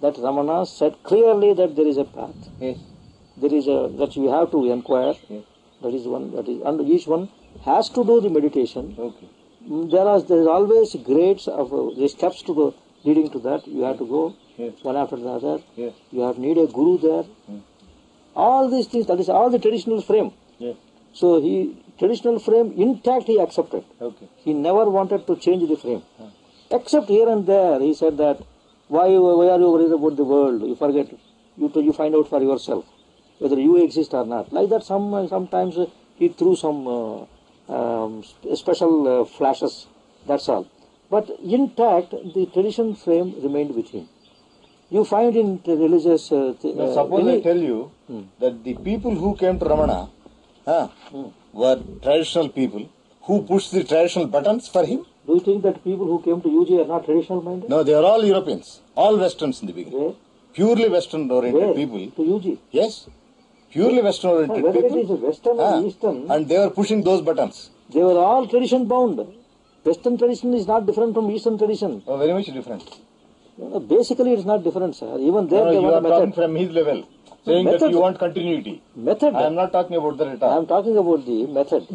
that Ramana said clearly that there is a path. Yes. There is that you have to inquire. Yes. That is one. And each one has to do the meditation. Okay. There is always grades of the steps to go leading to that. You have to go one after the other. Yes. You have need a guru there. All these things. That is all the traditional frame. Yes. So traditional frame intact he accepted. Okay. He never wanted to change the frame. Except here and there he said that why are you worried about the world? You forget. You find out for yourself whether you exist or not. Like that sometimes he threw some special flashes. That's all. But intact the tradition frame remained with him. You find in the religious... suppose I tell you that the people who came to Ramana were traditional people who pushed the traditional buttons for him. Do you think that people who came to UG are not traditional minded? No, they are all Europeans, all Westerns in the beginning. Where? Purely Western oriented Where? people. To UG? Yes, purely Western oriented Whether people. it is Western or Eastern, and they were pushing those buttons. they were all tradition bound. Western tradition is not different from Eastern tradition. Oh, very much different. Basically, it is not different, sir. Even there, No, they you want are a talking method. from his level, saying Method. that you want continuity. Method. I am not talking about that at I all. am talking about the method.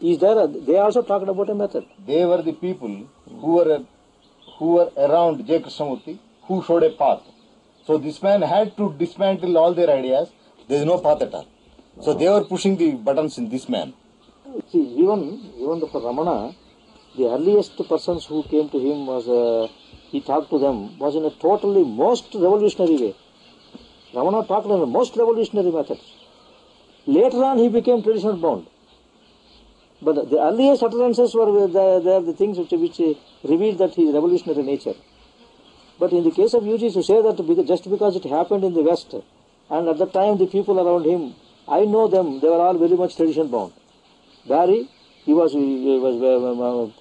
Is there? They also talked about a method. They were the people who were around J. Krishnamurti, who showed a path. So this man had to dismantle all their ideas. There is no path at all. So they were pushing the buttons in this man. See, even for Ramana, the earliest persons who came to him was he talked to them was in a totally most revolutionary way. Ramana talked in the most revolutionary methods. Later on, he became traditional bound. But the earliest utterances were the things which revealed that he is revolutionary nature. But in the case of UG, to say that just because it happened in the West, and at the time the people around him, I know them, they were all very much tradition bound. Barry, he was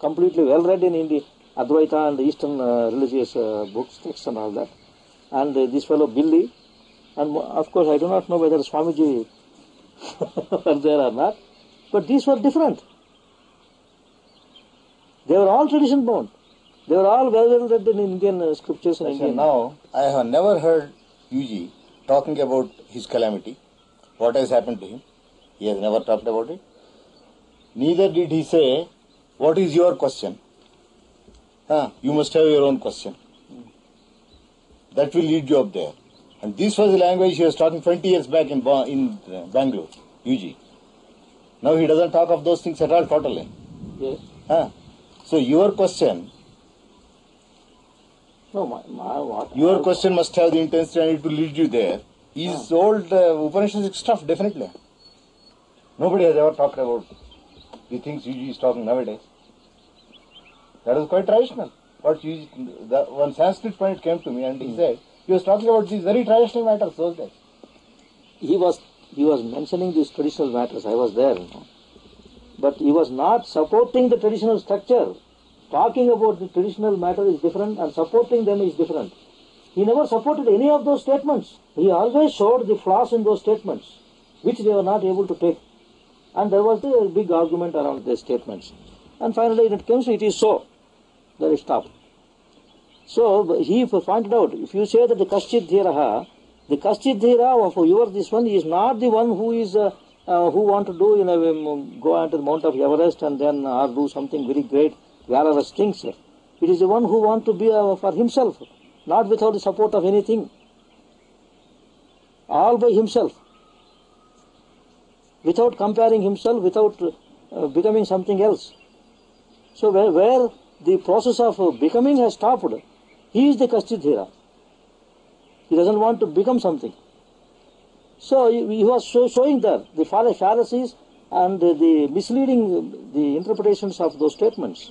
completely well read in the Advaita and the Eastern religious books, texts and all that. And this fellow Billy, and of course I do not know whether Swamiji were there or not, but these were different. They were all tradition bound. They were all well read in Indian scriptures and Indian. Now, I have never heard UG talking about his calamity, what has happened to him. He has never talked about it. Neither did he say, what is your question? You must have your own question. That will lead you up there. And this was the language he was talking 20 years back in Bangalore, UG. Now he doesn't talk of those things at all totally. Yes. So your question... No, what? Your question must have the intensity and it will lead you there. Is old Upanishadic stuff, definitely. Nobody has ever talked about the things UG is talking nowadays. That is quite traditional. But one Sanskrit point came to me and he said, he was talking about these very traditional matters those days. He was mentioning these traditional matters. I was there. But he was not supporting the traditional structure. Talking about the traditional matter is different and supporting them is different. He never supported any of those statements. He always showed the flaws in those statements, which they were not able to take. And there was a big argument around these statements. And finally, it comes, it is so. Then it stopped. So he pointed out, if you say that the Kaschid Dhiraha, the Kaschid Dhira of your this one is not the one who is who want to do, go onto the Mount of Everest and then or do something very great, valorous things. It is the one who want to be for himself, not without the support of anything. All by himself. Without comparing himself, without becoming something else. So where the process of becoming has stopped, he is the Kaschid Dhira. He doesn't want to become something. So he was showing that the fallacies and the misleading the interpretations of those statements.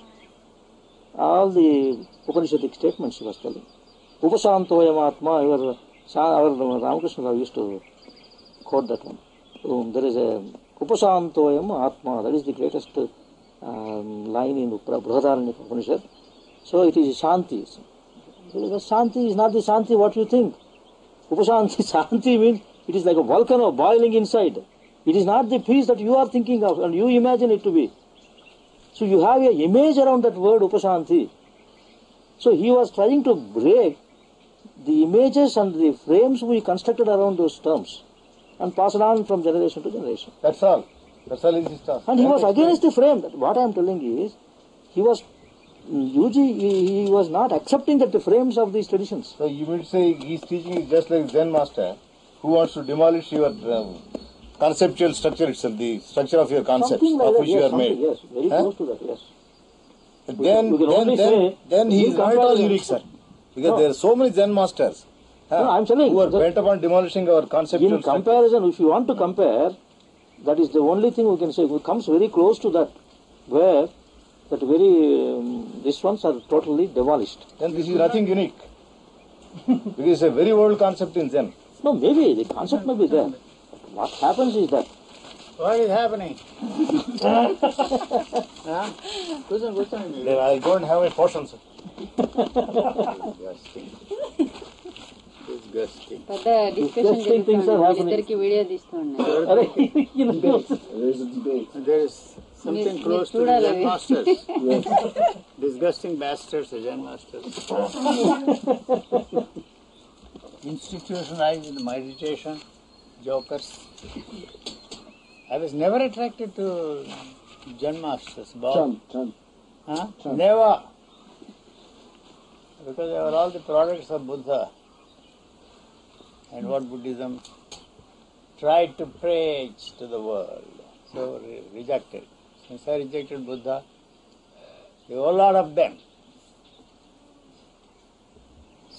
All the Upanishadic statements he was telling. Upasantoyam Atma, our Ramakrishna used to quote that one. There is a Upasantoyam Atma, that is the greatest line in Brihadaranyaka Upanishad. So it is Shanti. Shanti is not the Shanti what you think. Upasanti, Shanti means it is like a volcano boiling inside. It is not the peace that you are thinking of and you imagine it to be. So you have an image around that word Upasanti. So he was trying to break the images and the frames we constructed around those terms and passed on from generation to generation. That's all. That's all is his task. And he was against the frame. What I am telling is, he was, Yuji, he was not accepting that the frames of these traditions. So you mean to say his teaching is just like Zen master who wants to demolish your conceptual structure itself, the structure of your concepts Something like of that, which yes, you are made. yes, very close to that, yes. Then he is not at all unique, sir. Because No. there are so many Zen masters No, I'm saying who are that bent upon demolishing our conceptual in structure. comparison, if you want to compare, that is the only thing we can say. It comes very close to that, where that these ones are totally demolished. Then this is nothing unique. Because it's a very old concept in Zen. No, maybe the concept may be there. What happens is that What is happening? Then I'll go and have a portion, sir. Disgusting. పెద్ద discussion Interesting things are happening. ఇద్దరికి video తీస్తున్నా There is a debate. There is something Yes, close yes, to the Chudala. Zen masters. Disgusting bastards, the Zen masters. Institutionalized meditation, jokers. I was never attracted to Zen masters. Bob. Huh? Never. Because they were all the products of Buddha. And what Buddhism tried to preach to the world. So rejected. Since I rejected Buddha, a whole lot of them.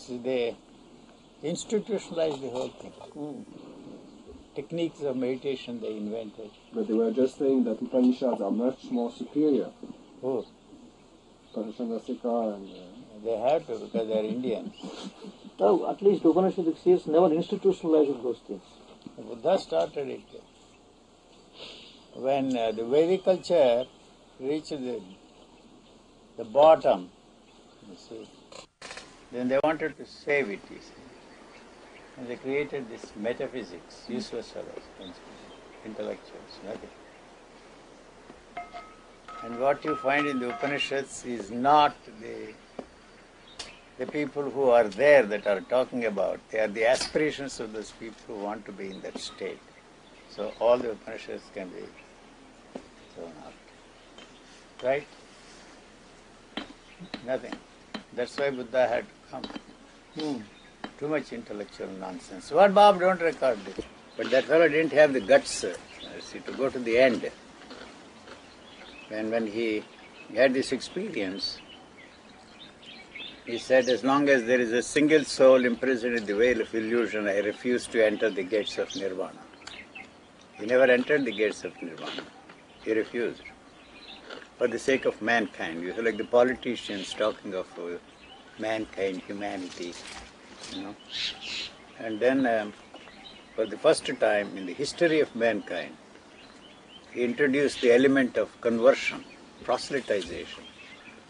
So they institutionalized the whole thing. Techniques of meditation they invented. But they were just saying that Upanishads are much more superior. Oh, Upanishadasika and they have to because they are Indians. now, at least Upanishadic seers never institutionalized those things. Buddha started it. When the Vedic culture reached the bottom, you see, then they wanted to save it, you see. And they created this metaphysics, useless fellows, intellectuals, nothing. And what you find in the Upanishads is not the people who are there that are talking about. They are the aspirations of those people who want to be in that state. So all the Upanishads can be thrown out. Right? Nothing. That's why Buddha had to come. Too much intellectual nonsense. What, Bob? Don't record this. But that fellow didn't have the guts, see, to go to the end. And when he had this experience, he said, as long as there is a single soul imprisoned in the veil of illusion, I refuse to enter the gates of Nirvana. He never entered the gates of Nirvana. He refused. For the sake of mankind. You know, like the politicians talking of mankind, humanity, you know. And then, for the first time in the history of mankind, he introduced the element of conversion, proselytization.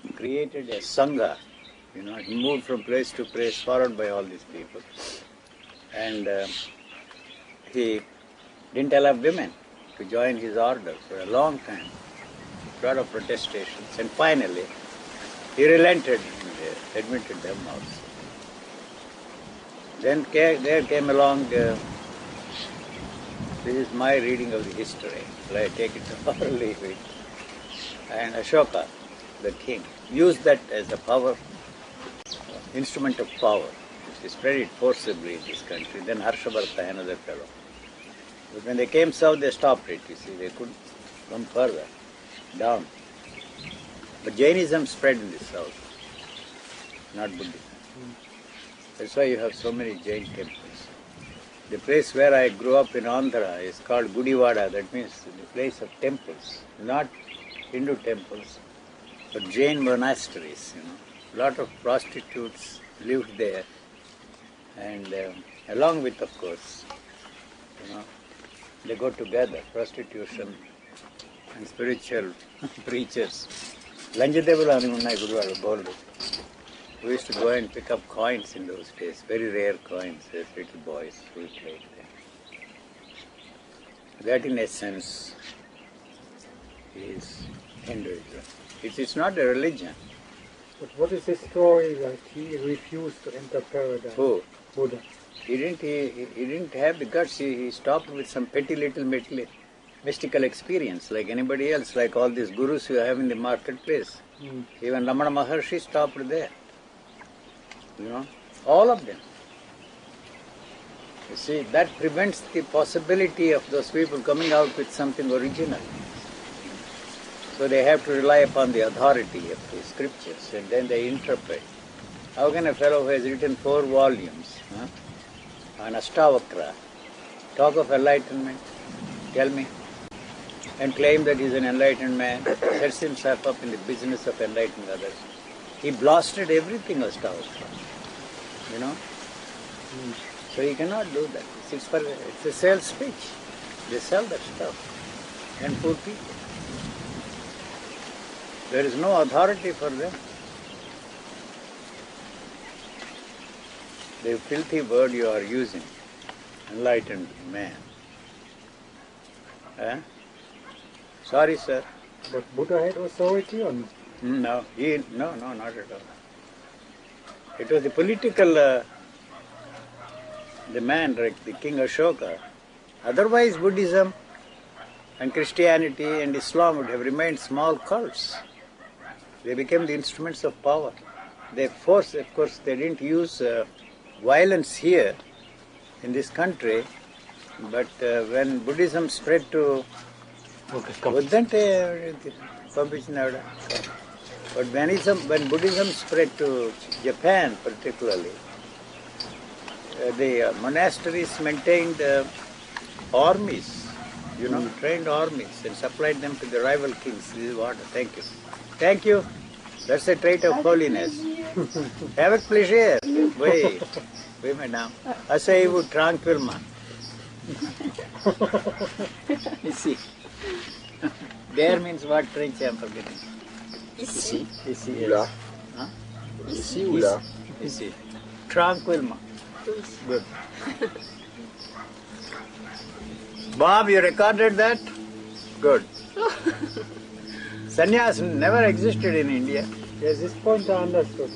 He created a sangha. You know, he moved from place to place, followed by all these people. And he didn't allow women to join his order for a long time. A lot of protestations. And finally, he relented and admitted them also. Then there came along, this is my reading of the history, I take it or leave it. And Ashoka, the king, used that as a power, instrument of power. He spread it forcibly in this country. Then Harshavarta, another fellow. But when they came south, they stopped it, you see. They couldn't come further, down. But Jainism spread in the south, not Buddhism. That's why you have so many Jain temples. The place where I grew up in Andhra is called Gudivada. That means the place of temples, not Hindu temples, but Jain monasteries, you know. A lot of prostitutes lived there, and along with, of course, you know, they go together, prostitution and spiritual preachers. Lanjadevula ani unnai Gudivada gold. We used to go and pick up coins in those days, very rare coins as little boys. We played there. That in essence is Hinduism. It's not a religion. But what is the story that he refused to enter paradise? Who? Buddha. He didn't have the guts. He stopped with some petty little mystical experience like anybody else, like all these gurus you have in the marketplace. Even Ramana Maharshi stopped there. You know, all of them. You see, that prevents the possibility of those people coming out with something original. So they have to rely upon the authority of the scriptures and then they interpret. How can a fellow who has written 4 volumes on Astavakra talk of enlightenment? Tell me. And claim that he's an enlightened man, sets himself up in the business of enlightening others. He blasted everything Astavakra. You know? So he cannot do that. It's a sales pitch. They sell that stuff. And poor people. There is no authority for them. The filthy word you are using, enlightened man. Sorry, sir. But Buddha had authority or not? No, no, not at all. It was the political, the man, like the King Ashoka. Otherwise, Buddhism and Christianity and Islam would have remained small cults. They became the instruments of power. They forced, of course, they didn't use violence here in this country, but when Buddhism spread to but when Buddhism spread to Japan particularly, the monasteries maintained armies, you know, trained armies and supplied them to the rival kings. This is what, thank you. Thank you. That's a trait of holiness. Avec plaisir. Oui, oui, madame. Asseyez-vous tranquillement. You see. There means what French I am forgetting. Ici. Ici, Là. yes. Huh? Ici ou là? Ici. Tranquillement. Good. Bob, you recorded that? Good. Sannyas never existed in India. Yes, this point I understood.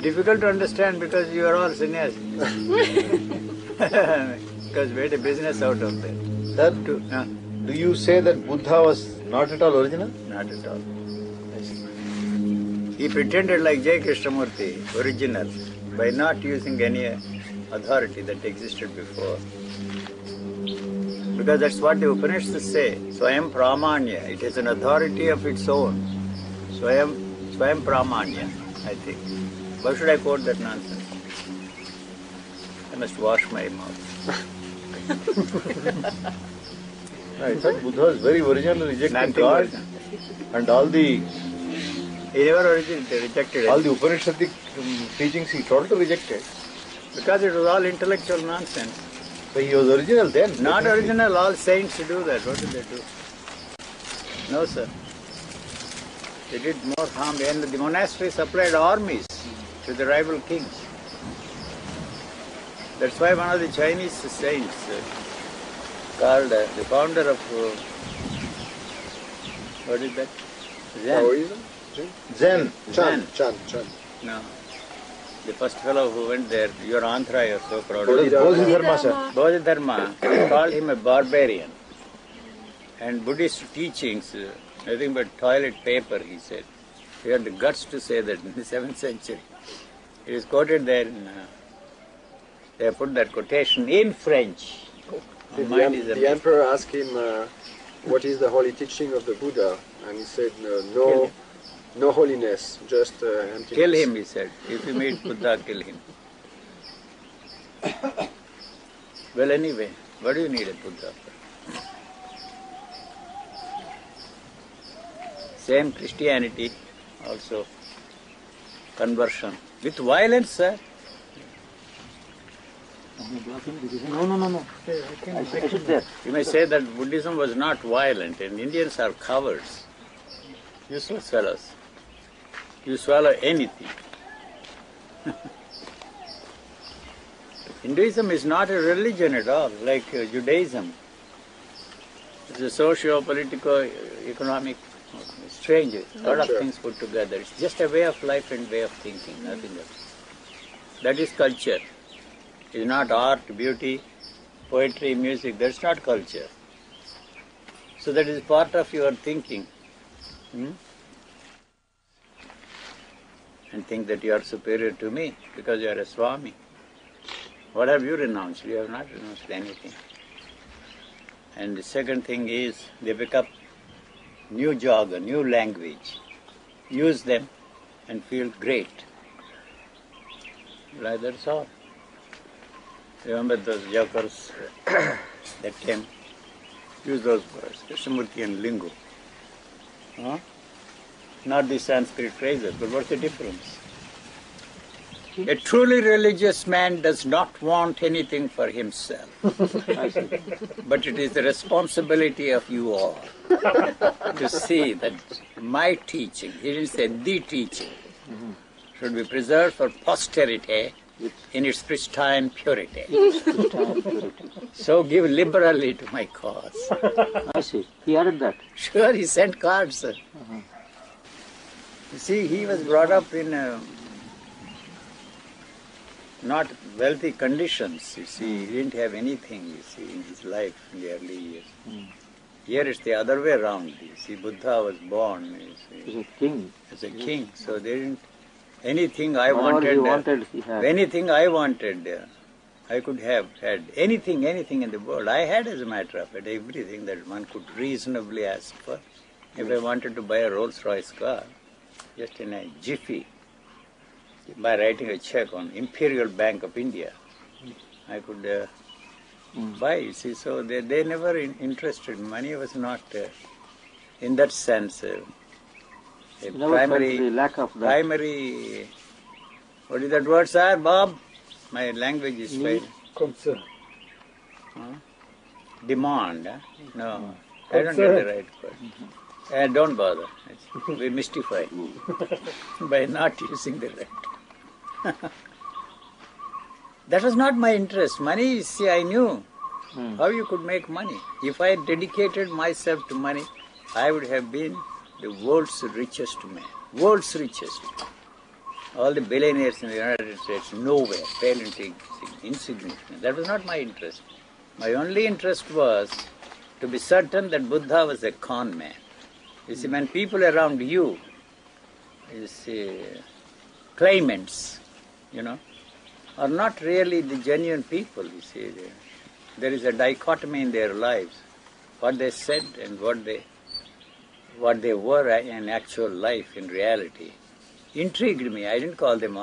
Difficult to understand because you are all sannyasis. Because we made a business out of that. Do you say that Buddha was not at all original? Not at all. He pretended like J. Krishnamurti, original, by not using any authority that existed before. Because that's what the Upanishads say. Swayam Pramanya. It is an authority of its own. Swayam Pramanya, I think. Why should I quote that nonsense? I must wash my mouth. I thought Buddha was very original, rejecting Nothing God original. and all the He never rejected it. all the Upanishadic teachings he totally rejected. Because it was all intellectual nonsense. So he was original then. Not original, all saints do that. What did they do? No, sir. They did more harm. And the monastery supplied armies to the rival kings. That's why one of the Chinese saints called the founder of, what is that? Zen. Taoism? Zen. Chan. No. The first fellow who went there, your Andhra, you're so proud of. Bodhidharma, sir. Bodhidharma called him a barbarian. And Buddhist teachings, nothing but toilet paper, he said. He had the guts to say that in the 7th century. It is quoted there in, they put that quotation in French. Did Mind is the amazing. emperor asked him what is the holy teaching of the Buddha, and he said no holiness, just emptiness. Kill him, he said. If you meet Buddha, kill him. Well, anyway, what do you need a Buddha for? Same Christianity, also conversion. With violence, sir. No. I sit there. You may say that Buddhism was not violent and Indians are cowards. Useless fellows. You swallow anything. Hinduism is not a religion at all, like Judaism. It's a socio-political, economic Strange, a lot of Culture. things put together. It's just a way of life and way of thinking, nothing else. That is culture. It's not art, beauty, poetry, music. That's not culture. So that is part of your thinking. And think that you are superior to me because you are a Swami. What have you renounced? You have not renounced anything. And the second thing is they pick up new jargon, new language, use them and feel great. Like that's all. Remember those jokers that came, use those words, Krishnamurti and lingo. Huh? Not the Sanskrit phrases, but what's the difference? A truly religious man does not want anything for himself. But it is the responsibility of you all to see that my teaching, he didn't say the teaching, should be preserved for posterity in its pristine purity. So give liberally to my cause. I see. He added that. Sure, he sent cards. You see, he was brought up in not wealthy conditions, you see. He didn't have anything, you see, in his life in the early years. Here it's the other way around, you see. Buddha was born, you see, He's a king. as a king, so they didn't, anything I Whatever he wanted, wanted, he had. anything I wanted, I could have had anything in the world. I had, as a matter of fact, everything that one could reasonably ask for. If I wanted to buy a Rolls-Royce car, just in a jiffy, by writing a check on Imperial Bank of India, I could buy, you see. So they never interested. Money was not, in that sense, a Never felt the lack of that. primary, what is that word, sir, Bob? My language is very Concern. demand. No, I don't get the right word. Don't bother. We mystify by not using the right. That was not my interest. Money, see, I knew how you could make money. If I had dedicated myself to money, I would have been the world's richest man. World's richest. All the billionaires in the United States, nowhere, pale and insignificant. That was not my interest. My only interest was to be certain that Buddha was a con man. You see, when people around you, claimants, are not really the genuine people, you see. There is a dichotomy in their lives. What they said and what they were in actual life, in reality, intrigued me. I didn't call them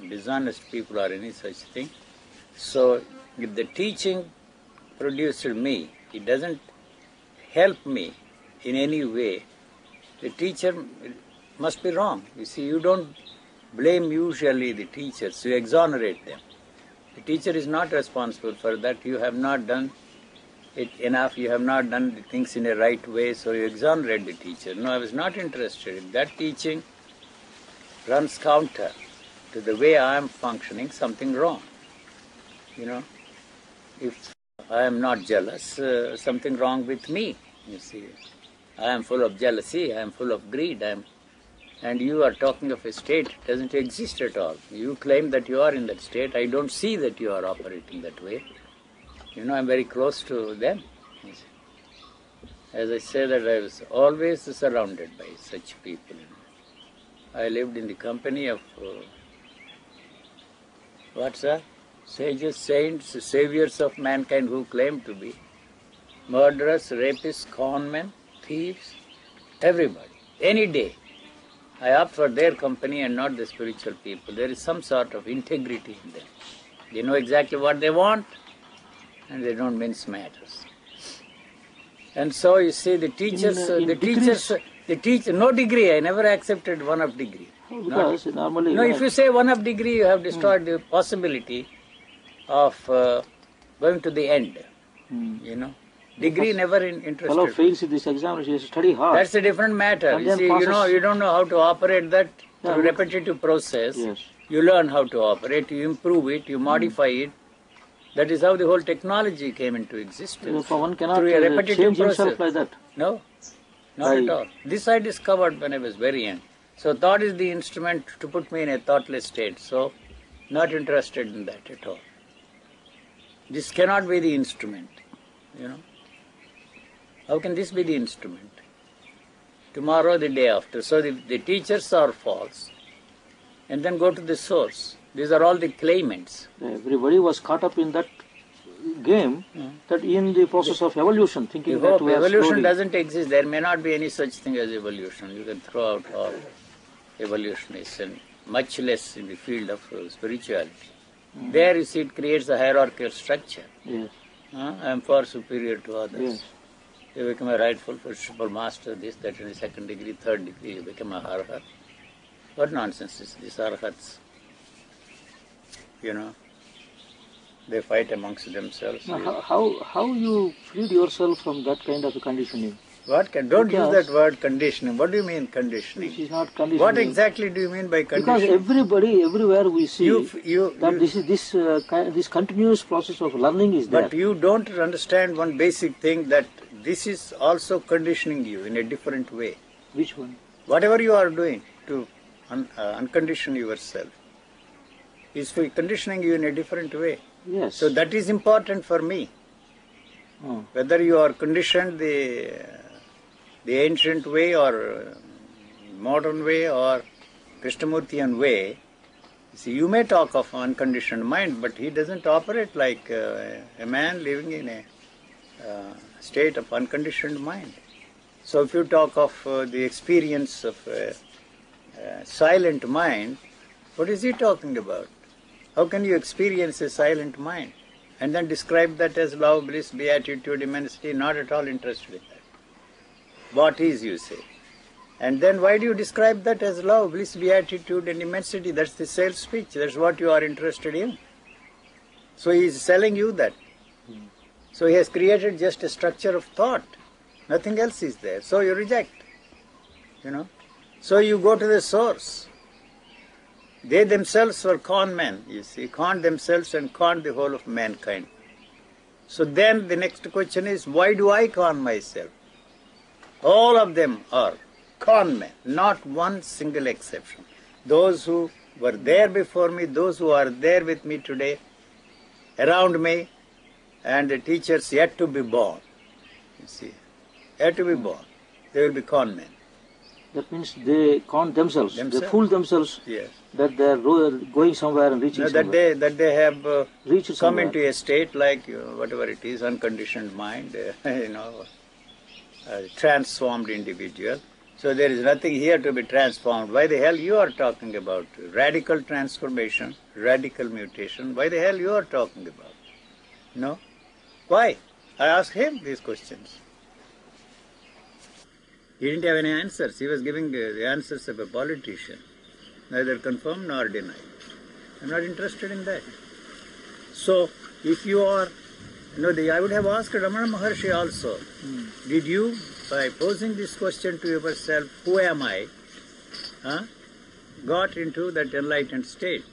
dishonest people or any such thing. So if the teaching produced me, it doesn't help me in any way, the teacher must be wrong. You see, you don't blame usually the teachers, you exonerate them. The teacher is not responsible for that. You have not done it enough, you have not done the things in a right way, so you exonerate the teacher. No, I was not interested. If that teaching runs counter to the way I am functioning, something wrong. If I am not jealous, something wrong with me, you see. I am full of jealousy, I am full of greed, and you are talking of a state that doesn't exist at all. You claim that you are in that state. I don't see that you are operating that way. I'm very close to them. As I say that I was always surrounded by such people. I lived in the company of, sages, saints, saviors of mankind who claim to be murderers, rapists, conmen, thieves, everybody, any day. I opt for their company and not the spiritual people. There is some sort of integrity in them. They know exactly what they want and they don't mince matters. And so you see the teachers, no degree, I never accepted one of degree. Because normally... No, if you say one of degree, you have destroyed the possibility of going to the end, Degree never interested. Fellow fails in this examination, he study hard. That's a different matter. And You see, you don't know how to operate that through repetitive process. Yes. You learn how to operate, you improve it, you modify it. That is how the whole technology came into existence. For one cannot through a repetitive change process. himself like that. No. Not at all. This I discovered when I was very young. So thought is the instrument to put me in a thoughtless state. So not interested in that at all. This cannot be the instrument, How can this be the instrument? Tomorrow, the day after. So the teachers are false. And then go to the source. These are all the claimants. Everybody was caught up in that game, that in the process of evolution, thinking that we are evolution slowly... doesn't exist. There may not be any such thing as evolution. You can throw out all evolutionists, and much less in the field of spirituality. There you see it creates a hierarchical structure. Yes. I am far superior to others. Yes. You become a rightful principal master, this, that, in the second degree, third degree, you become a arhat. What nonsense is this, arhats? They fight amongst themselves. Now, how you freed yourself from that kind of conditioning? Don't use that word conditioning. What do you mean conditioning? It is not conditioning. What exactly do you mean by conditioning? Because everybody, everywhere we see this continuous process of learning is there. But you don't understand one basic thing, that this is also conditioning you in a different way. Which one? Whatever you are doing to uncondition yourself is for conditioning you in a different way. Yes. So that is important for me. Whether you are conditioned the ancient way or modern way or Krishnamurtian way, see, you may talk of unconditioned mind, but he doesn't operate like a man living in a state of unconditioned mind. So if you talk of the experience of a silent mind, what is he talking about? How can you experience a silent mind and then describe that as love, bliss, beatitude, immensity? Not at all interested in that. What is, you say? And then why do you describe that as love, bliss, beatitude and immensity? That's the sales pitch. That's what you are interested in. So he is selling you that. So he has created just a structure of thought. Nothing else is there. So you reject. So you go to the source. They themselves were con men, you see, conned themselves and conned the whole of mankind. So then the next question is, why do I con myself? All of them are con men, not one single exception. Those who were there before me, those who are there with me today, around me, and the teachers yet to be born, you see, yet to be born, they will be con men. That means they con themselves. They fool themselves. Yes. That they are going somewhere and reaching somewhere. That they have Reached come somewhere. into a state like whatever it is, unconditioned mind, a transformed individual. So there is nothing here to be transformed. Why the hell you are talking about radical transformation, radical mutation? Why the hell you are talking about? No? Why? I asked him these questions. He didn't have any answers. He was giving the answers of a politician, neither confirmed nor denied. I'm not interested in that. So, if you are, I would have asked Ramana Maharshi also, did you, by posing this question to yourself, who am I, got into that enlightened state?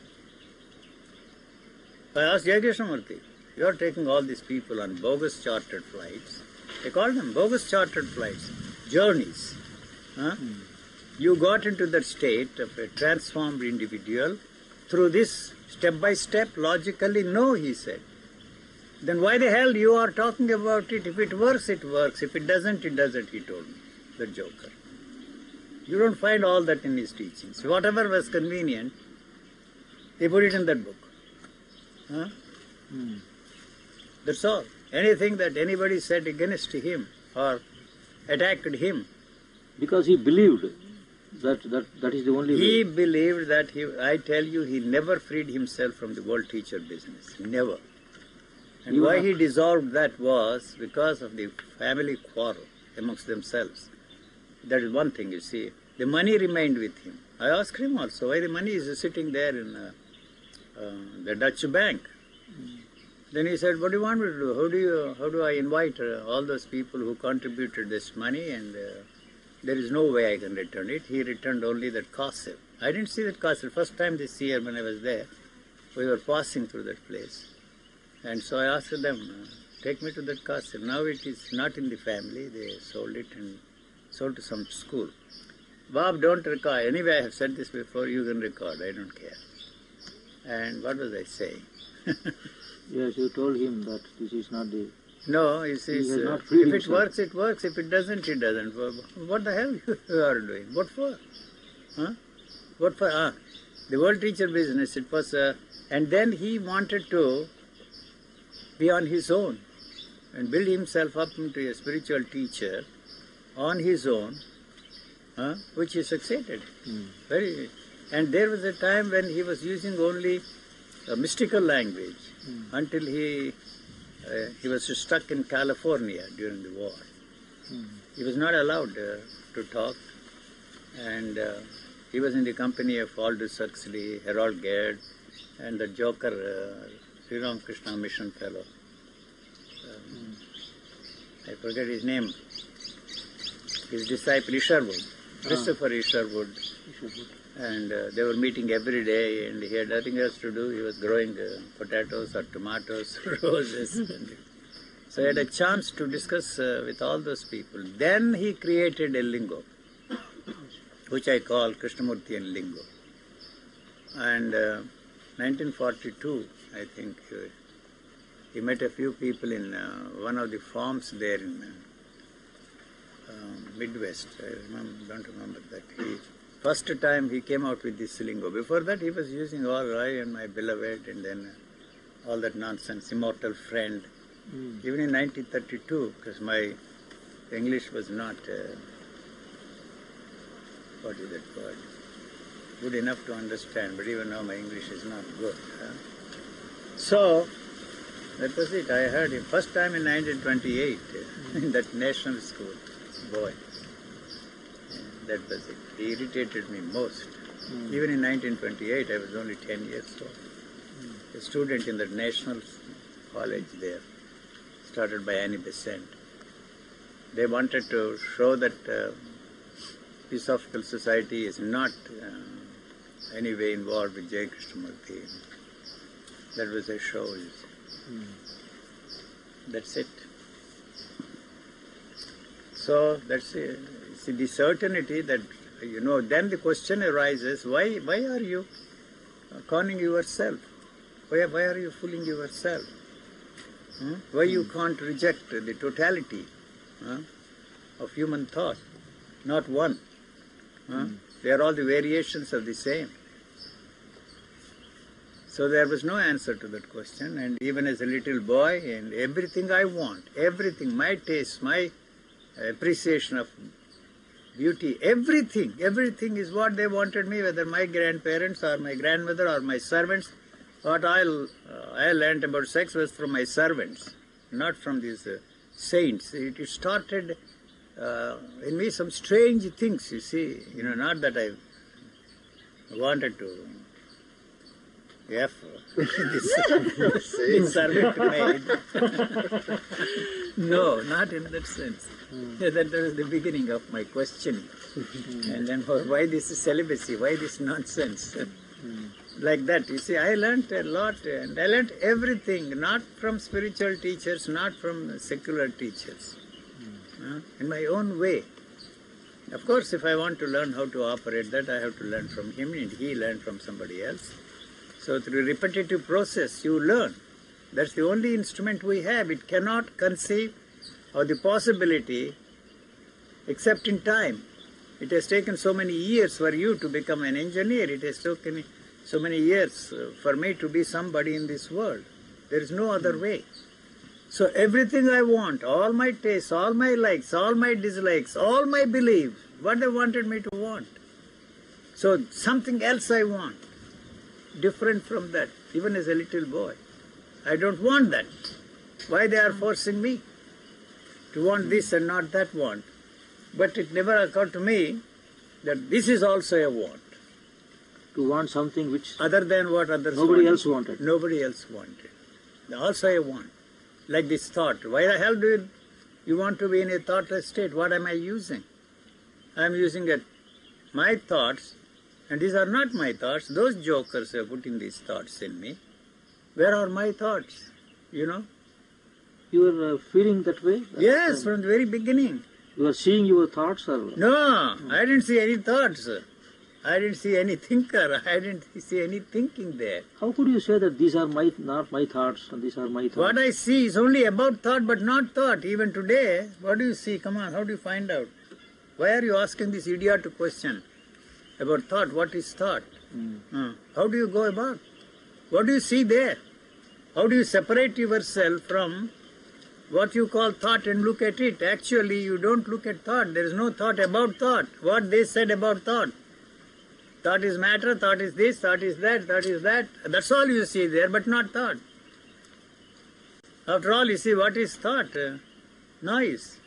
I asked Jai Krishnamurti, you are taking all these people on bogus chartered flights. They call them bogus chartered flights. Journeys. You got into that state of a transformed individual through this step by step, logically? No, he said. Then why the hell you are talking about it? If it works, it works. If it doesn't, it doesn't, he told me, the joker. You don't find all that in his teachings. Whatever was convenient, they put it in that book. That's all. Anything that anybody said against him or attacked him. Because he believed that is the only way. He believed that, I tell you, he never freed himself from the world teacher business. Never. And why he dissolved that was because of the family quarrel amongst themselves. That is one thing, you see. The money remained with him. I asked him also why the money is sitting there in the Dutch bank. Then he said, what do you want me to do? How do I invite all those people who contributed this money, and there is no way I can return it. He returned only that castle. I didn't see that castle. First time this year when I was there, we were passing through that place. And so I asked them, take me to that castle. Now it is not in the family. They sold it and sold to some school. Bob, don't record. Anyway, I have said this before, you can record, I don't care. And what was I saying? Yes, you told him that this is not the... No, he says, has not freed if it himself. works, it works. If it doesn't, it doesn't. What the hell you are doing? What for? Huh? What for? The world teacher business, it was... and then he wanted to be on his own and build himself up into a spiritual teacher on his own, which he succeeded. Very. And there was a time when he was using only a mystical language until he was stuck in California during the war. He was not allowed to talk, and he was in the company of Aldous Huxley, Harold Gerd, and the joker, Sri Ram Krishna mission fellow. I forget his name. His disciple Isherwood, Christopher Isherwood. And they were meeting every day, and he had nothing else to do. He was growing potatoes or tomatoes, roses. So he had a chance to discuss with all those people. Then he created a lingo, which I call Krishnamurti and lingo. And 1942, I think, he met a few people in one of the farms there in Midwest. I don't remember that. First time he came out with this lingo. Before that he was using all I and my beloved and then all that nonsense, immortal friend. Even in 1932, because my English was not, what is that word, good enough to understand, but even now my English is not good. So, that was it. I heard him first time in 1928 in that national school. Boy, that was it. He irritated me most. Even in 1928, I was only 10 years old. A student in the national college there, started by Annie Besant. They wanted to show that Theosophical Society is not any way involved with J. Krishnamurti. That was a show. That's it. So that's it. See, the certainty that, then the question arises, why are you conning yourself? Why are you fooling yourself? Why you can't reject the totality of human thought? Not one. They are all the variations of the same. So there was no answer to that question, and even as a little boy, and everything I want, everything, my taste, my appreciation of beauty, everything is what they wanted me, whether my grandparents or my grandmother or my servants. What I learned about sex was from my servants, not from these saints. It started in me some strange things, you see, not that I wanted to this servant maid. No, not in that sense. That was the beginning of my questioning. And then why this celibacy, why this nonsense? Like that, you see, I learned a lot, and I learned everything, not from spiritual teachers, not from secular teachers, in my own way. Of course, if I want to learn how to operate that, I have to learn from him, and he learned from somebody else. So through repetitive process, you learn. That's the only instrument we have. It cannot conceive of the possibility except in time. It has taken so many years for you to become an engineer. It has taken so many years for me to be somebody in this world. There is no other way. So everything I want, all my tastes, all my likes, all my dislikes, all my beliefs, what they wanted me to want. So something else I want, different from that, even as a little boy. I don't want that. Why they are forcing me to want this and not that want? But it never occurred to me that this is also a want. To want something which other than what others nobody else wanted. Nobody else wanted. Also a want. Like this thought. Why the hell do you want to be in a thoughtless state? What am I using? I am using my thoughts, and these are not my thoughts. Those jokers are putting these thoughts in me. Where are my thoughts? You were feeling that way? Yes, from the very beginning. You are seeing your thoughts, or No, I didn't see any thoughts. I didn't see any thinker. I didn't see any thinking there. how could you say that these are not my thoughts and these are my thoughts? What I see is only about thought, but not thought. Even today, what do you see? Come on, how do you find out? Why are you asking this idiotic question about thought? What is thought? How do you go about? What do you see there? How do you separate yourself from what you call thought and look at it? Actually, you don't look at thought. There is no thought about thought. What they said about thought. Thought is matter, thought is this, thought is that, thought is that. That's all you see there, but not thought. After all, you see, what is thought? Noise,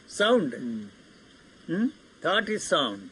sound. Thought is sound.